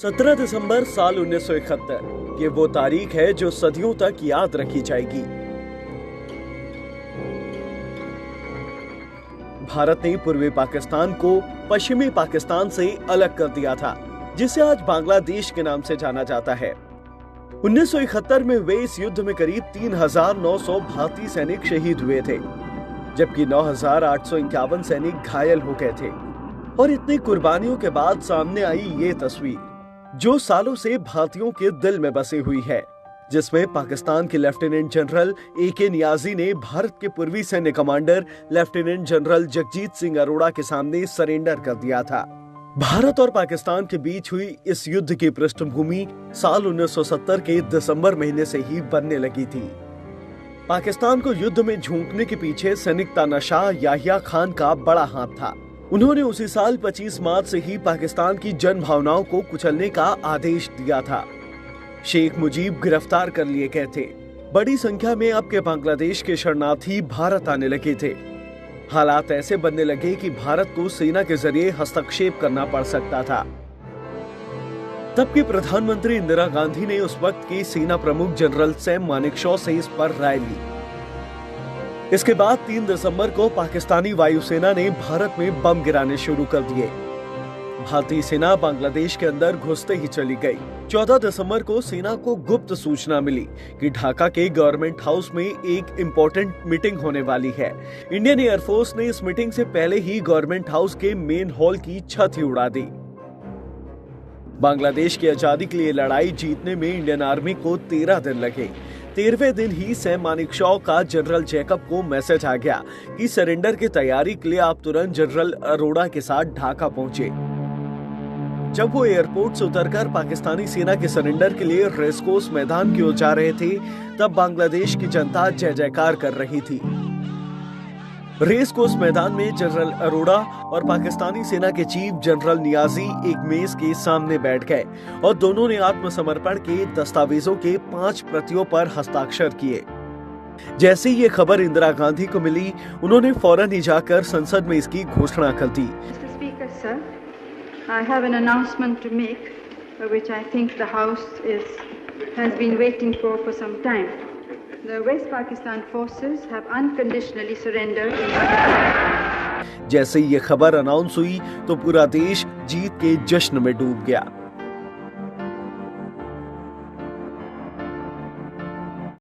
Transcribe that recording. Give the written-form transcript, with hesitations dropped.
17 दिसंबर साल 1971 ये वो तारीख है जो सदियों तक याद रखी जाएगी। भारत ने पूर्वी पाकिस्तान को पश्चिमी पाकिस्तान से अलग कर दिया था, जिसे आज बांग्लादेश के नाम से जाना जाता है। 1971 में हुए इस युद्ध में करीब 3,900 भारतीय सैनिक शहीद हुए थे, जबकि 9,851 सैनिक घायल हो गए थे। और इतनी कुर्बानियों के बाद सामने आई ये तस्वीर, जो सालों से भारतीयों के दिल में बसी हुई है, जिसमें पाकिस्तान के लेफ्टिनेंट जनरल AK नियाजी ने भारत के पूर्वी सैन्य commander lieutenant general Jagjit Singh Arora के सामने सरेंडर कर दिया था। भारत और पाकिस्तान के बीच हुई इस युद्ध की पृष्ठभूमि साल 1970 के दिसंबर महीने से ही बनने लगी थी। पाकिस्तान को युद्ध में झोंकने के पीछे सैनिक तानाशाह याहिया खान का बड़ा हाथ था। उन्होंने उसी साल 25 मार्च से ही पाकिस्तान की जन भावनाओं को कुचलने का आदेश दिया था। शेख मुजीब गिरफ्तार कर लिए गए थे। बड़ी संख्या में अब के बांग्लादेश के शरणार्थी भारत आने लगे थे। हालात ऐसे बनने लगे कि भारत को सेना के जरिए हस्तक्षेप करना पड़ सकता था। तब की प्रधानमंत्री इंदिरा गांधी ने उस वक्त के सेना प्रमुख जनरल सैम मानेकशॉ से इस पर राय ली। इसके बाद 3 दिसंबर को पाकिस्तानी वायुसेना ने भारत में बम गिराने शुरू कर दिए। भारतीय सेना बांग्लादेश के अंदर घुसते ही चली गई। 14 दिसंबर को सेना को गुप्त सूचना मिली कि ढाका के गवर्नमेंट हाउस में एक इम्पोर्टेंट मीटिंग होने वाली है। इंडियन एयरफोर्स ने इस मीटिंग से पहले ही गवर्नमेंट हाउस के मेन हॉल की छत ही उड़ा दी। बांग्लादेश की आजादी के लिए लड़ाई जीतने में इंडियन आर्मी को 13 दिन लगे। 13वें दिन ही सैम मानेकशॉ का जनरल जैकब को मैसेज आ गया कि सरेंडर की तैयारी के लिए आप तुरंत जनरल अरोड़ा के साथ ढाका पहुंचे। जब वो एयरपोर्ट से उतरकर पाकिस्तानी सेना के सरेंडर के लिए रेसकोर्स मैदान की ओर जा रहे थे, तब बांग्लादेश की जनता जय जयकार कर रही थी। रेसकोर्स मैदान में जनरल अरोड़ा और पाकिस्तानी सेना के चीफ जनरल नियाजी एक मेज के सामने बैठ गए और दोनों ने आत्मसमर्पण के दस्तावेजों के 5 प्रतियों पर हस्ताक्षर किए। जैसे ही ये खबर इंदिरा गांधी को मिली, उन्होंने फौरन ही जाकर संसद में इसकी घोषणा कर दी। I have an announcement to make, which I think the House has been waiting for some time. The West Pakistan forces have unconditionally surrendered. जैसे ये खबर अनाउंस हुई तो पूरा देश जीत के जश्न में डूब गया।